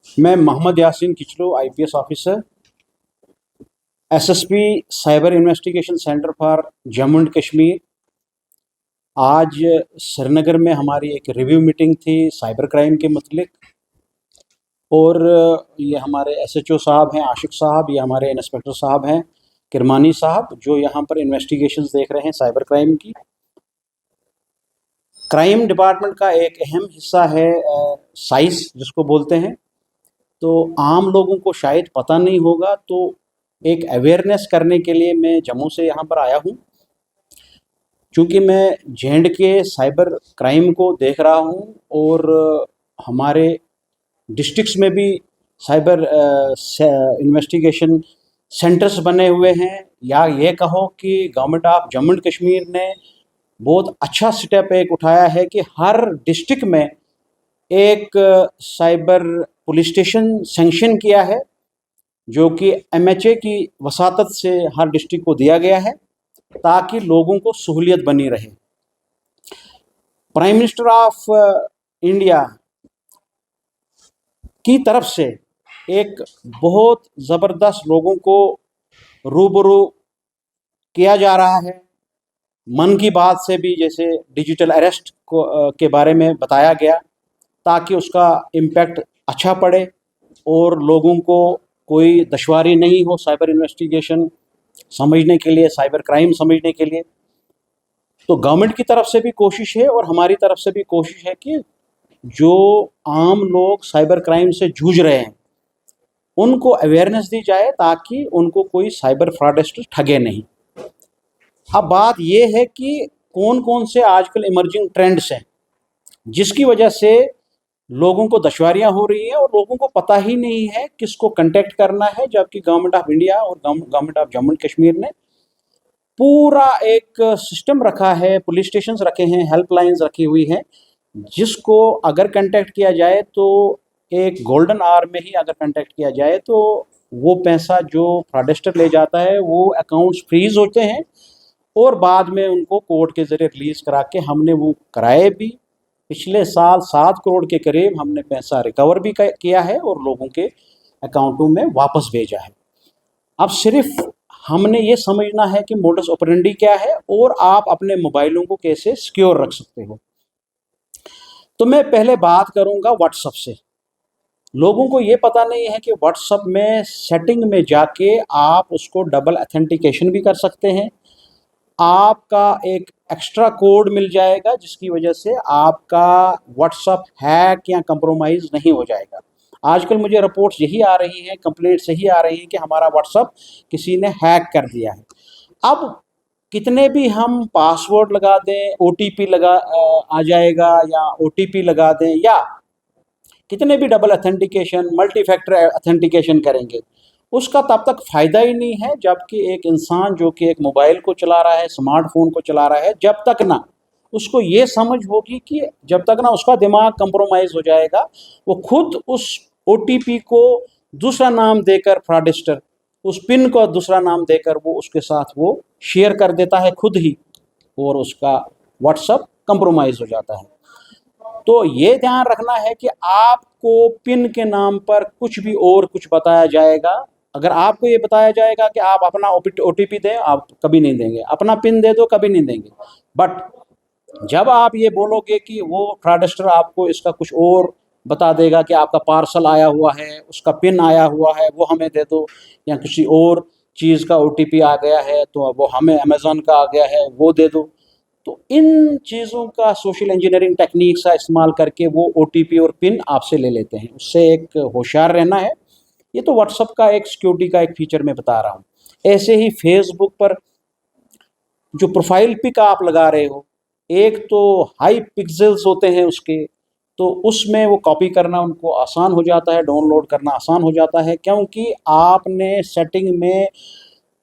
मैं Mohammad Yasin Kichloo, IPS officer, SSP cyber investigation centre for Jammu and Kashmir. आज श्रीनगर में हमारी एक रिव्यू मीटिंग थी साइबर क्राइम के मुतलिक, और ये हमारे एसएचओ साहब हैं आशिक साहब, ये हमारे इंस्पेक्टर साहब हैं किरमानी साहब, जो यहाँ पर इन्वेस्टिगेशंस देख रहे हैं साइबर क्राइम की। क्राइम डिपार्टमेंट का एक अहम हिस्सा है साइस, जिसको बोलते हैं। तो आम लोगों को शायद पता नहीं होगा, तो एक अवेयरनेस करने के लिए मैं जम्मू से यहाँ पर आया हूँ। क्योंकि मैं जे के साइबर क्राइम को देख रहा हूँ, और हमारे डिस्ट्रिक्ट्स में भी साइबर इन्वेस्टिगेशन सेंटर्स बने हुए हैं, या ये कहो कि government of Jammu and Kashmir ने बहुत अच्छा स्टेप एक उठाया है कि हर डिस्ट्रिक्ट में एक साइबर पुलिस स्टेशन सैंक्शन किया है, जो कि एमएचए की वसातत से हर डिस्ट्रिक्ट को दिया गया है, ताकि लोगों को सहूलियत बनी रहे। प्राइम मिनिस्टर ऑफ इंडिया की तरफ से एक बहुत ज़बरदस्त लोगों को रूबरू किया जा रहा है। मन की बात से भी जैसे डिजिटल अरेस्ट के बारे में बताया गया, ताकि उसका इम्पैक्ट अच्छा पड़े और लोगों को कोई दुश्वारी नहीं हो साइबर इन्वेस्टिगेशन समझने के लिए, साइबर क्राइम समझने के लिए। तो गवर्नमेंट की तरफ से भी कोशिश है और हमारी तरफ से भी कोशिश है कि जो आम लोग साइबर क्राइम से जूझ रहे हैं उनको अवेयरनेस दी जाए, ताकि उनको कोई साइबर फ्रॉडस्टर ठगे नहीं। अब बात ये है कि कौन कौन से आजकल इमर्जिंग ट्रेंड्स हैं जिसकी वजह से लोगों को दुश्वारियां हो रही हैं और लोगों को पता ही नहीं है किसको कांटेक्ट करना है, जबकि गवर्नमेंट ऑफ इंडिया और government of Jammu and Kashmir ने पूरा एक सिस्टम रखा है, पुलिस स्टेशंस रखे हैं, हेल्पलाइंस रखी हुई हैं, जिसको अगर कांटेक्ट किया जाए तो एक गोल्डन आवर में ही अगर कांटेक्ट किया जाए तो वो पैसा जो फ्रॉडस्टर ले जाता है वो अकाउंट्स फ्रीज होते हैं, और बाद में उनको कोर्ट के ज़रिए रिलीज़ करा के हमने वो कराए भी। पिछले साल 7 करोड़ के करीब हमने पैसा रिकवर भी किया है और लोगों के अकाउंटों में वापस भेजा है। अब सिर्फ हमने ये समझना है कि मोडस ऑपरेंडी क्या है और आप अपने मोबाइलों को कैसे सिक्योर रख सकते हो। तो मैं पहले बात करूंगा व्हाट्सएप से। लोगों को ये पता नहीं है कि व्हाट्सएप में सेटिंग में जाके आप उसको डबल अथेंटिकेशन भी कर सकते हैं। आपका एक एक्स्ट्रा कोड मिल जाएगा, जिसकी वजह से आपका व्हाट्सएप हैक या कंप्रोमाइज़ नहीं हो जाएगा। आजकल मुझे रिपोर्ट्स यही आ रही हैं, कंप्लेंट्स यही आ रही हैं कि हमारा व्हाट्सएप किसी ने हैक कर दिया है। अब कितने भी हम पासवर्ड लगा दें, ओटीपी आ जाएगा, या ओटीपी लगा दें, या कितने भी double authentication, multi factor authentication करेंगे, उसका तब तक फ़ायदा ही नहीं है जबकि एक इंसान जो कि एक मोबाइल को चला रहा है, स्मार्टफोन को चला रहा है, जब तक ना उसको ये समझ होगी कि जब तक ना उसका दिमाग कंप्रोमाइज़ हो जाएगा, वो खुद उस ओटीपी को दूसरा नाम देकर, फ्रॉडस्टर उस पिन को दूसरा नाम देकर वो उसके साथ वो शेयर कर देता है खुद ही, और उसका व्हाट्सएप कंप्रोमाइज़ हो जाता है। तो ये ध्यान रखना है कि आपको पिन के नाम पर कुछ भी और कुछ बताया जाएगा। अगर आपको ये बताया जाएगा कि आप अपना ओटीपी दें, आप कभी नहीं देंगे। अपना पिन दे दो, कभी नहीं देंगे। बट जब आप ये बोलोगे कि वो फ्रॉडस्टर आपको इसका कुछ और बता देगा कि आपका पार्सल आया हुआ है, उसका पिन आया हुआ है, वो हमें दे दो, या किसी और चीज़ का ओटीपी आ गया है तो वो हमें अमेज़न का आ गया है, वो दे दो। तो इन चीज़ों का सोशल इंजीनियरिंग टेक्निक्स का इस्तेमाल करके वो ओटीपी और पिन आपसे ले लेते हैं। उससे एक होशियार रहना है। ये तो व्हाट्सएप का एक सिक्योरिटी का एक फीचर मैं बता रहा हूँ। ऐसे ही फेसबुक पर जो प्रोफाइल पिक आप लगा रहे हो, एक तो हाई पिक्सेल्स होते हैं उसके, तो उसमें वो कॉपी करना उनको आसान हो जाता है, डाउनलोड करना आसान हो जाता है, क्योंकि आपने सेटिंग में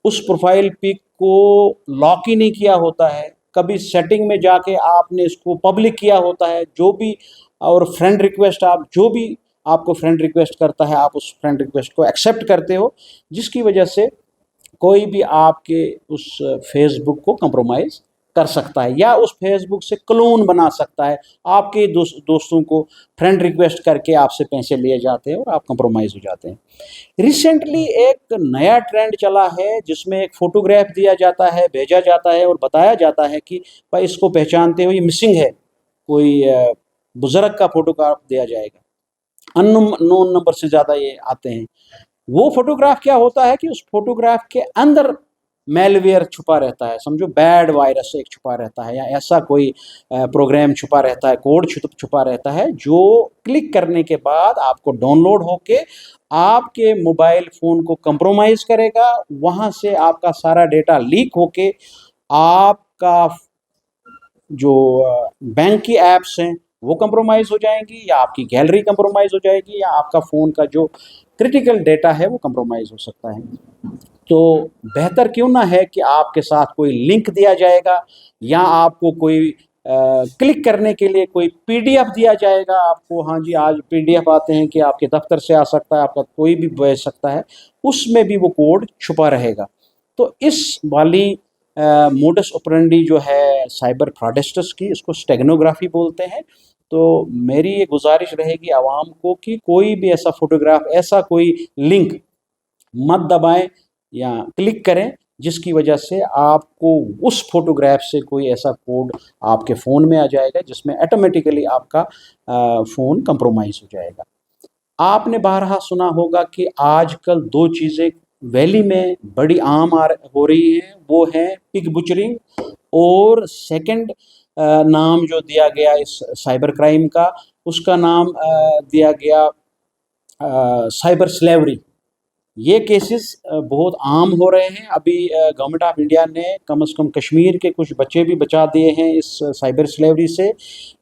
उस प्रोफाइल पिक को लॉक ही नहीं किया होता है। कभी सेटिंग में जाके आपने इसको पब्लिक किया होता है, जो भी, और फ्रेंड रिक्वेस्ट, आप जो भी आपको फ्रेंड रिक्वेस्ट करता है आप उस फ्रेंड रिक्वेस्ट को एक्सेप्ट करते हो, जिसकी वजह से कोई भी आपके उस फेसबुक को कंप्रोमाइज़ कर सकता है या उस फेसबुक से क्लोन बना सकता है। आपके दोस्तों को फ्रेंड रिक्वेस्ट करके आपसे पैसे लिए जाते हैं और आप कंप्रोमाइज़ हो जाते हैं। रिसेंटली एक नया ट्रेंड चला है जिसमें एक फ़ोटोग्राफ दिया जाता है, भेजा जाता है और बताया जाता है कि भाई इसको पहचानते हो, ये मिसिंग है। कोई बुज़ुर्ग का फ़ोटोग्राफ दिया जाएगा। अननोन नंबर से ज़्यादा ये आते हैं। वो फ़ोटोग्राफ क्या होता है कि उस फ़ोटोग्राफ के अंदर मैलवेयर छुपा रहता है, समझो बैड वायरस एक छुपा रहता है या ऐसा कोई प्रोग्राम छुपा रहता है, कोड छुपा रहता है जो क्लिक करने के बाद आपको डाउनलोड होके आपके मोबाइल फ़ोन को कंप्रोमाइज़ करेगा। वहाँ से आपका सारा डेटा लीक होके आपका जो बैंक की ऐप्स हैं वो कंप्रोमाइज़ हो जाएँगी या आपकी गैलरी कंप्रोमाइज़ हो जाएगी या आपका फ़ोन का जो क्रिटिकल डेटा है वो कंप्रोमाइज़ हो सकता है। तो बेहतर क्यों ना है कि आपके साथ कोई लिंक दिया जाएगा या आपको कोई क्लिक करने के लिए कोई पीडीएफ दिया जाएगा आपको। हाँ जी, आज पीडीएफ आते हैं कि आपके दफ्तर से आ सकता है, आपका कोई भी भेज सकता है, उसमें भी वो कोड छुपा रहेगा। तो इस वाली मोडस ऑपरेंडी जो है साइबर फ्रॉडस्टर्स की, इसको स्टेगनोग्राफी बोलते हैं। तो मेरी ये गुजारिश रहेगी आवाम को कि कोई भी ऐसा फ़ोटोग्राफ, ऐसा कोई लिंक मत दबाएँ या क्लिक करें जिसकी वजह से आपको उस फ़ोटोग्राफ से कोई ऐसा कोड आपके फ़ोन में आ जाएगा जिसमें ऑटोमेटिकली आपका फ़ोन कंप्रोमाइज़ हो जाएगा। आपने बारहा सुना होगा कि आजकल 2 चीज़ें वैली में बड़ी आम हो रही हैं, वो हैं पिग बुचरिंग और सेकंड नाम जो दिया गया इस साइबर क्राइम का, उसका नाम दिया गया साइबर स्लेवरी। ये केसेस बहुत आम हो रहे हैं। अभी गवर्नमेंट ऑफ इंडिया ने कम से कम कश्मीर के कुछ बच्चे भी बचा दिए हैं इस साइबर स्लेवरी से।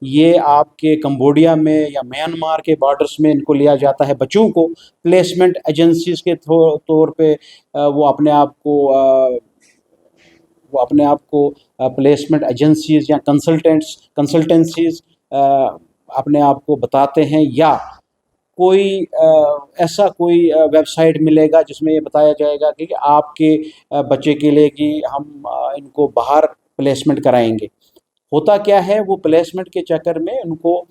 ये आपके कंबोडिया में या म्यांमार के बॉर्डर्स में इनको लिया जाता है बच्चों को, प्लेसमेंट एजेंसीज़ के तौर पे वो अपने आप को प्लेसमेंट एजेंसीज़ या कंसल्टेंसीज़ अपने आप को बताते हैं या कोई ऐसा कोई वेबसाइट मिलेगा जिसमें ये बताया जाएगा कि आपके बच्चे के लिए कि हम इनको बाहर प्लेसमेंट कराएँगे। होता क्या है, वो प्लेसमेंट के चक्कर में उनको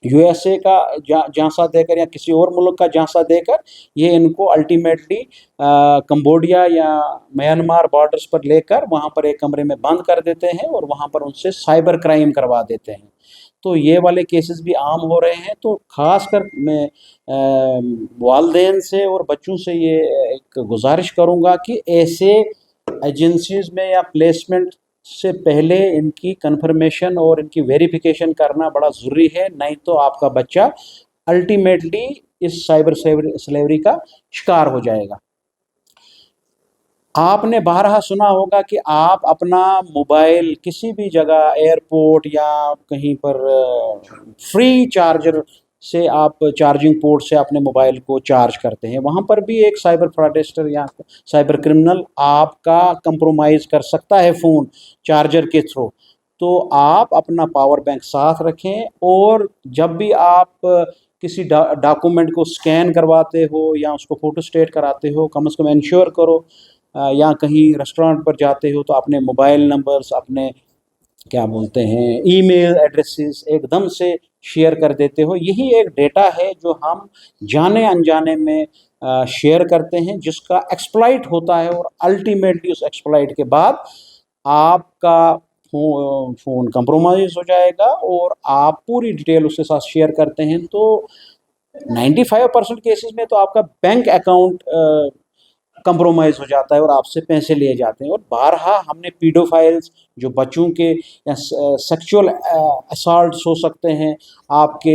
यूएसए का झांसा देकर या किसी और मुल्क का झांसा देकर ये इनको अल्टीमेटली कंबोडिया या म्यांमार बॉर्डर्स पर लेकर वहाँ पर एक कमरे में बंद कर देते हैं और वहाँ पर उनसे साइबर क्राइम करवा देते हैं। तो ये वाले केसेस भी आम हो रहे हैं। तो ख़ासकर मैं वालिदैन से और बच्चों से ये एक गुजारिश करूँगा कि ऐसे एजेंसीज़ में या प्लेसमेंट से पहले इनकी कन्फर्मेशन और इनकी वेरिफिकेशन करना बड़ा ज़रूरी है, नहीं तो आपका बच्चा अल्टीमेटली इस साइबर स्लेवरी का शिकार हो जाएगा। आपने बारहा सुना होगा कि आप अपना मोबाइल किसी भी जगह एयरपोर्ट या कहीं पर फ्री चार्जर से आप चार्जिंग पोर्ट से अपने मोबाइल को चार्ज करते हैं, वहाँ पर भी एक साइबर फ्रॉडस्टर या साइबर क्रिमिनल आपका कंप्रोमाइज़ कर सकता है फ़ोन चार्जर के थ्रू। तो आप अपना पावर बैंक साथ रखें और जब भी आप किसी डॉक्यूमेंट को स्कैन करवाते हो या उसको फ़ोटोस्टेट कराते हो, कम से कम इंश्योर करो या कहीं रेस्टोरेंट पर जाते हो तो अपने मोबाइल नंबर्स, अपने क्या बोलते हैं ईमेल एड्रेसेस एकदम से शेयर कर देते हो। यही एक डेटा है जो हम जाने अनजाने में शेयर करते हैं जिसका एक्सप्लॉइट होता है और अल्टीमेटली उस एक्सप्लॉइट के बाद आपका फ़ोन कंप्रोमाइज़ हो जाएगा और आप पूरी डिटेल उसके साथ शेयर करते हैं। तो 95% केसेस में तो आपका बैंक अकाउंट कंप्रोमाइज़ हो जाता है और आपसे पैसे लिए जाते हैं। और बारहा हमने पीडोफाइल्स जो बच्चों के या सेक्सुअल असॉल्ट्स हो सकते हैं, आपके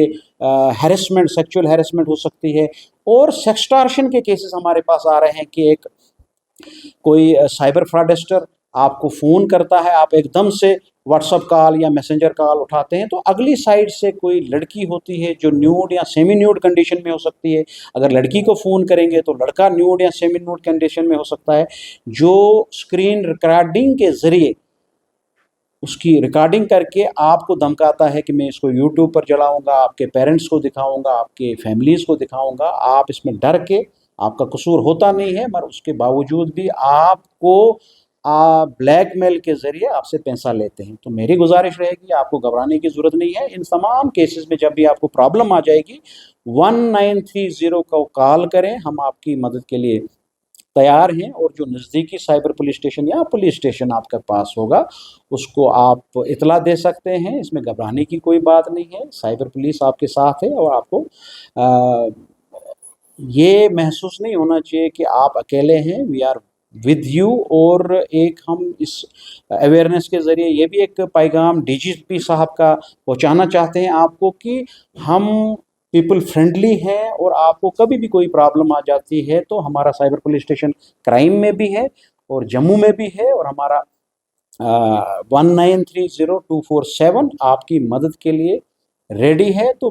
हैरेसमेंट, सेक्सुअल हैरेसमेंट हो सकती है और सेक्सटॉर्शन के केसेस हमारे पास आ रहे हैं कि एक कोई साइबर फ्रॉडस्टर आपको फ़ोन करता है, आप एकदम से व्हाट्सएप कॉल या मैसेंजर कॉल उठाते हैं तो अगली साइड से कोई लड़की होती है जो न्यूड या सेमी न्यूड कंडीशन में हो सकती है। अगर लड़की को फ़ोन करेंगे तो लड़का न्यूड या सेमी न्यूड कंडीशन में हो सकता है, जो स्क्रीन रिकॉर्डिंग के ज़रिए उसकी रिकॉर्डिंग करके आपको धमकाता है कि मैं इसको यूट्यूब पर चलाऊँगा, आपके पेरेंट्स को दिखाऊँगा, आपके फैमिलीज़ को दिखाऊँगा। आप इसमें डर के, आपका कसूर होता नहीं है मगर उसके बावजूद भी आपको ब्लैकमेल के ज़रिए आपसे पैसा लेते हैं। तो मेरी गुज़ारिश रहेगी, आपको घबराने की ज़रूरत नहीं है। इन तमाम केसेस में जब भी आपको प्रॉब्लम आ जाएगी, 1930 को कॉल करें, हम आपकी मदद के लिए तैयार हैं। और जो नज़दीकी साइबर पुलिस स्टेशन या पुलिस स्टेशन आपके पास होगा, उसको आप इतला दे सकते हैं। इसमें घबराने की कोई बात नहीं है, साइबर पुलिस आपके साथ है। और आपको अ, ये महसूस नहीं होना चाहिए कि आप अकेले हैं, वी आर विद यू। और एक हम इस अवेयरनेस के ज़रिए ये भी एक पैगाम डीजीपी साहब का पहुंचाना चाहते हैं आपको कि हम पीपल फ्रेंडली हैं। और आपको कभी भी कोई प्रॉब्लम आ जाती है तो हमारा साइबर पुलिस स्टेशन क्राइम में भी है और जम्मू में भी है। और हमारा 1930-247 आपकी मदद के लिए रेडी है। तो